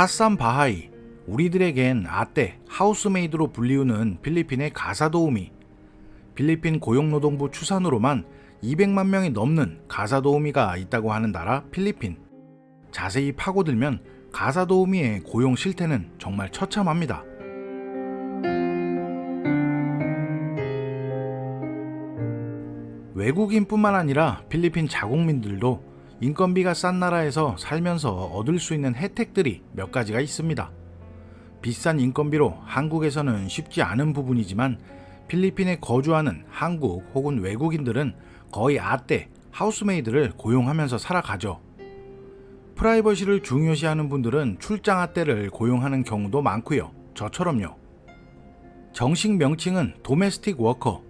하산 바하이, 우리들에겐 아떼, 하우스메이드로 불리우는 필리핀의 가사도우미. 필리핀 고용노동부 추산으로만 200만 명이 넘는 가사도우미가 있다고 하는 나라 필리핀. 자세히 파고들면 가사도우미의 고용 실태는 정말 처참합니다. 외국인뿐만 아니라 필리핀 자국민들도 인건비가 싼 나라에서 살면서 얻을 수 있는 혜택들이 몇 가지가 있습니다. 비싼 인건비로 한국에서는 쉽지 않은 부분이지만 필리핀에 거주하는 한국 혹은 외국인들은 거의 아떼, 하우스메이드를 고용하면서 살아가죠. 프라이버시를 중요시하는 분들은 출장 아떼를 고용하는 경우도 많고요. 저처럼요. 정식 명칭은 도메스틱 워커,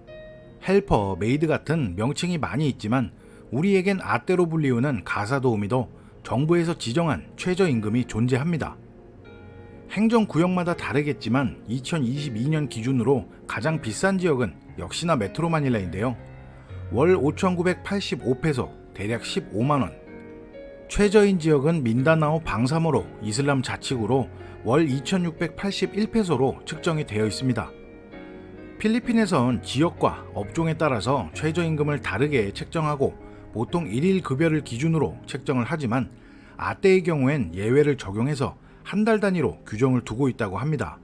헬퍼, 메이드 같은 명칭이 많이 있지만 우리에겐 아떼로 불리우는 가사도우미도 정부에서 지정한 최저임금이 존재합니다. 행정구역마다 다르겠지만 2022년 기준으로 가장 비싼 지역은 역시나 메트로 마닐라인데요. 월 5,985페소, 대략 15만원. 최저인 지역은 민다나오 방사모로 이슬람 자치구로 월 2,681페소로 측정이 되어 있습니다. 필리핀에선 지역과 업종에 따라서 최저임금을 다르게 책정하고 보통 1일 급여를 기준으로 책정을 하지만 아떼의 경우엔 예외를 적용해서 한 달 단위로 규정을 두고 있다고 합니다.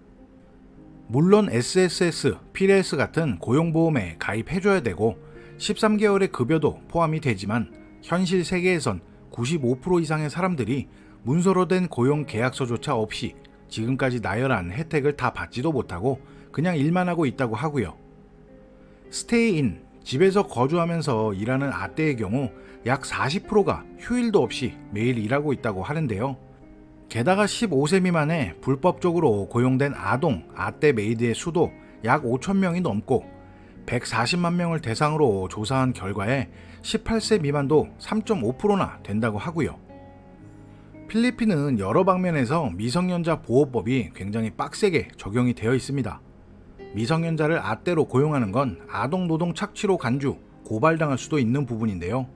물론 SSS, PLS 같은 고용보험에 가입해줘야 되고 13개월의 급여도 포함이 되지만 현실 세계에선 95% 이상의 사람들이 문서로 된 고용계약서조차 없이 지금까지 나열한 혜택을 다 받지도 못하고 그냥 일만 하고 있다고 하고요. 스테이인, 집에서 거주하면서 일하는 아떼의 경우 약 40%가 휴일도 없이 매일 일하고 있다고 하는데요. 게다가 15세 미만의 불법적으로 고용된 아동, 아떼 메이드의 수도 약 5,000명이 넘고 140만 명을 대상으로 조사한 결과에 18세 미만도 3.5%나 된다고 하고요. 필리핀은 여러 방면에서 미성년자 보호법이 굉장히 빡세게 적용이 되어 있습니다. 미성년자를 아떼로 고용하는 건 아동노동 착취로 간주, 고발당할 수도 있는 부분인데요.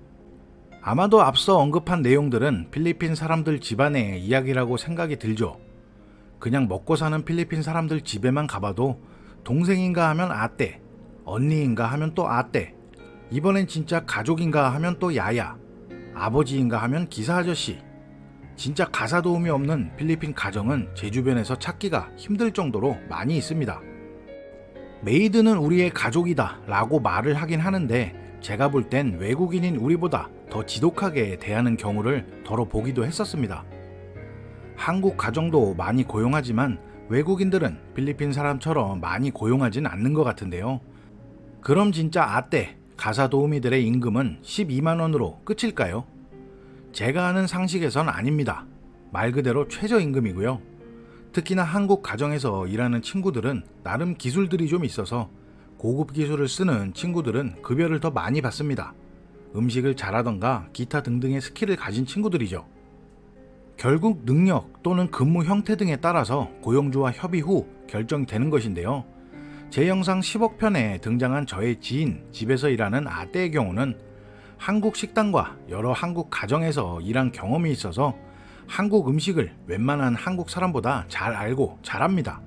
아마도 앞서 언급한 내용들은 필리핀 사람들 집안의 이야기라고 생각이 들죠. 그냥 먹고 사는 필리핀 사람들 집에만 가봐도 동생인가 하면 아떼, 언니인가 하면 또 아떼, 이번엔 진짜 가족인가 하면 또 야야, 아버지인가 하면 기사 아저씨. 진짜 가사도움이 없는 필리핀 가정은 제 주변에서 찾기가 힘들 정도로 많이 있습니다. 메이드는 우리의 가족이다 라고 말을 하긴 하는데 제가 볼 땐 외국인인 우리보다 더 지독하게 대하는 경우를 더러 보기도 했었습니다. 한국 가정도 많이 고용하지만 외국인들은 필리핀 사람처럼 많이 고용하진 않는 것 같은데요. 그럼 진짜 아떼, 가사도우미들의 임금은 12만원으로 끝일까요? 제가 아는 상식에선 아닙니다. 말 그대로 최저임금이고요. 특히나 한국 가정에서 일하는 친구들은 나름 기술들이 좀 있어서 고급 기술을 쓰는 친구들은 급여를 더 많이 받습니다. 음식을 잘하던가 기타 등등의 스킬을 가진 친구들이죠. 결국 능력 또는 근무 형태 등에 따라서 고용주와 협의 후 결정되는 것인데요. 제 영상 10억 편에 등장한 저의 지인 집에서 일하는 아떼의 경우는 한국 식당과 여러 한국 가정에서 일한 경험이 있어서 한국 음식을 웬만한 한국 사람보다 잘 알고 잘합니다.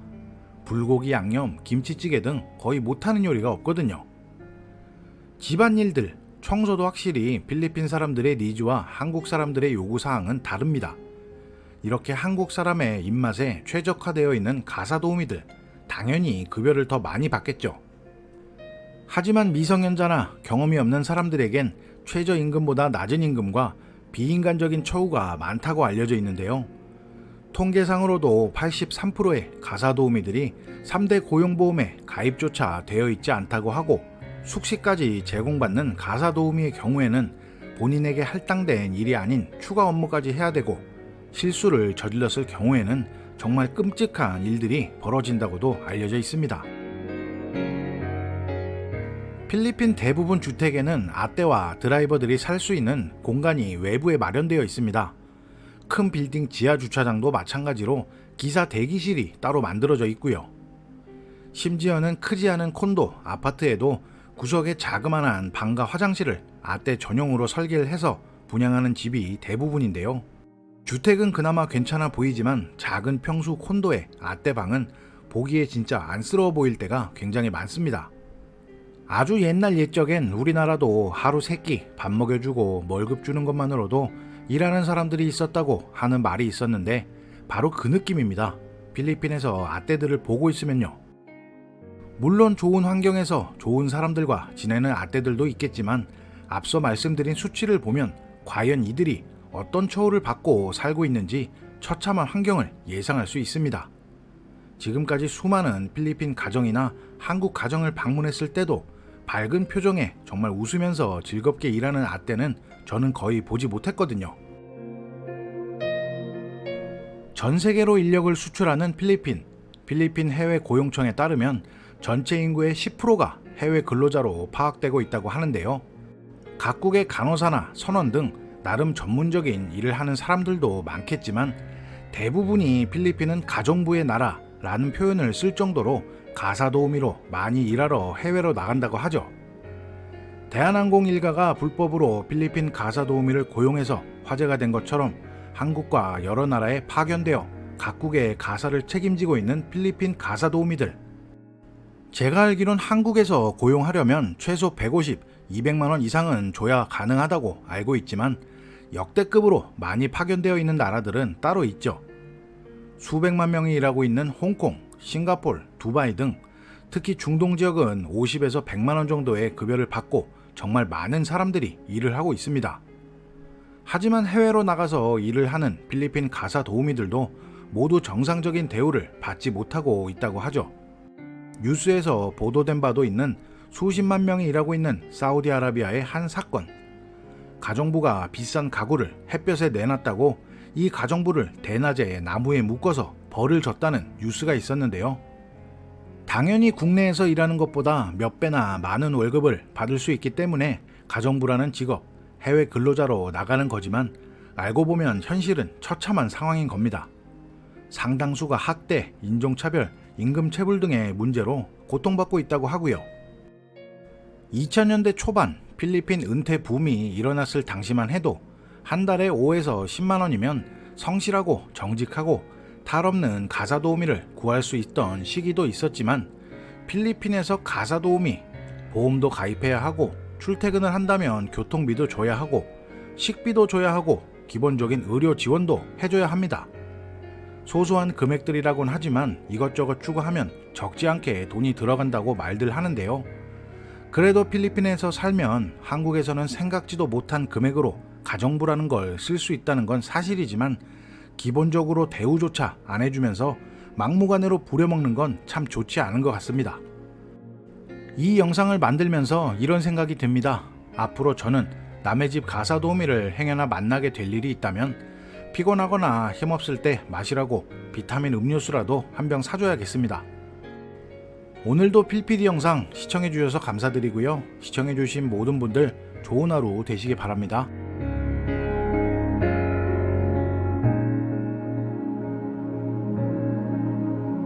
불고기 양념, 김치찌개 등 거의 못하는 요리가 없거든요. 집안일들, 청소도 확실히 필리핀 사람들의 니즈와 한국 사람들의 요구사항은 다릅니다. 이렇게 한국 사람의 입맛에 최적화되어 있는 가사도우미들, 당연히 급여를 더 많이 받겠죠. 하지만 미성년자나 경험이 없는 사람들에겐 최저임금보다 낮은 임금과 비인간적인 처우가 많다고 알려져 있는데요. 통계상으로도 83%의 가사도우미들이 3대 고용보험에 가입조차 되어 있지 않다고 하고 숙식까지 제공받는 가사도우미의 경우에는 본인에게 할당된 일이 아닌 추가 업무까지 해야 되고 실수를 저질렀을 경우에는 정말 끔찍한 일들이 벌어진다고도 알려져 있습니다. 필리핀 대부분 주택에는 아떼와 드라이버들이 살 수 있는 공간이 외부에 마련되어 있습니다. 큰 빌딩 지하 주차장도 마찬가지로 기사 대기실이 따로 만들어져 있고요. 심지어는 크지 않은 콘도, 아파트에도 구석에 자그마한 방과 화장실을 아떼 전용으로 설계를 해서 분양하는 집이 대부분인데요. 주택은 그나마 괜찮아 보이지만 작은 평수 콘도의 아떼방은 보기에 진짜 안쓰러워 보일 때가 굉장히 많습니다. 아주 옛날 옛적엔 우리나라도 하루 3끼 밥 먹여주고 월급 주는 것만으로도 일하는 사람들이 있었다고 하는 말이 있었는데 바로 그 느낌입니다. 필리핀에서 아떼들을 보고 있으면요. 물론 좋은 환경에서 좋은 사람들과 지내는 아떼들도 있겠지만 앞서 말씀드린 수치를 보면 과연 이들이 어떤 처우를 받고 살고 있는지 처참한 환경을 예상할 수 있습니다. 지금까지 수많은 필리핀 가정이나 한국 가정을 방문했을 때도 밝은 표정에 정말 웃으면서 즐겁게 일하는 아떼는 저는 거의 보지 못했거든요. 전 세계로 인력을 수출하는 필리핀 해외 고용청에 따르면 전체 인구의 10%가 해외 근로자로 파악되고 있다고 하는데요. 각국의 간호사나 선원 등 나름 전문적인 일을 하는 사람들도 많겠지만 대부분이 필리핀은 가정부의 나라라는 표현을 쓸 정도로 가사도우미로 많이 일하러 해외로 나간다고 하죠. 대한항공 일가가 불법으로 필리핀 가사도우미를 고용해서 화제가 된 것처럼 한국과 여러 나라에 파견되어 각국의 가사를 책임지고 있는 필리핀 가사도우미들. 제가 알기론 한국에서 고용하려면 최소 150, 200만 원 이상은 줘야 가능하다고 알고 있지만 역대급으로 많이 파견되어 있는 나라들은 따로 있죠. 수백만 명이 일하고 있는 홍콩, 싱가폴, 두바이 등 특히 중동 지역은 50에서 100만 원 정도의 급여를 받고 정말 많은 사람들이 일을 하고 있습니다. 하지만 해외로 나가서 일을 하는 필리핀 가사 도우미들도 모두 정상적인 대우를 받지 못하고 있다고 하죠. 뉴스에서 보도된 바도 있는 수십만 명이 일하고 있는 사우디아라비아의 한 사건. 가정부가 비싼 가구를 햇볕에 내놨다고 이 가정부를 대낮에 나무에 묶어서 벌을 줬다는 뉴스가 있었는데요. 당연히 국내에서 일하는 것보다 몇 배나 많은 월급을 받을 수 있기 때문에 가정부라는 직업, 해외 근로자로 나가는 거지만 알고 보면 현실은 처참한 상황인 겁니다. 상당수가 학대, 인종차별, 임금체불 등의 문제로 고통받고 있다고 하고요. 2000년대 초반 필리핀 은퇴 붐이 일어났을 당시만 해도 한 달에 5에서 10만 원이면 성실하고 정직하고 탈 없는 가사도우미를 구할 수 있던 시기도 있었지만 필리핀에서 가사도우미, 보험도 가입해야 하고 출퇴근을 한다면 교통비도 줘야 하고 식비도 줘야 하고 기본적인 의료 지원도 해줘야 합니다. 소소한 금액들이라곤 하지만 이것저것 추가하면 적지 않게 돈이 들어간다고 말들 하는데요. 그래도 필리핀에서 살면 한국에서는 생각지도 못한 금액으로 가정부라는 걸 쓸 수 있다는 건 사실이지만 기본적으로 대우조차 안 해주면서 막무가내로 부려먹는 건 참 좋지 않은 것 같습니다. 이 영상을 만들면서 이런 생각이 듭니다. 앞으로 저는 남의 집 가사도우미를 행여나 만나게 될 일이 있다면 피곤하거나 힘없을 때 마시라고 비타민 음료수라도 한 병 사줘야겠습니다. 오늘도 필피디 영상 시청해주셔서 감사드리고요. 시청해주신 모든 분들 좋은 하루 되시기 바랍니다.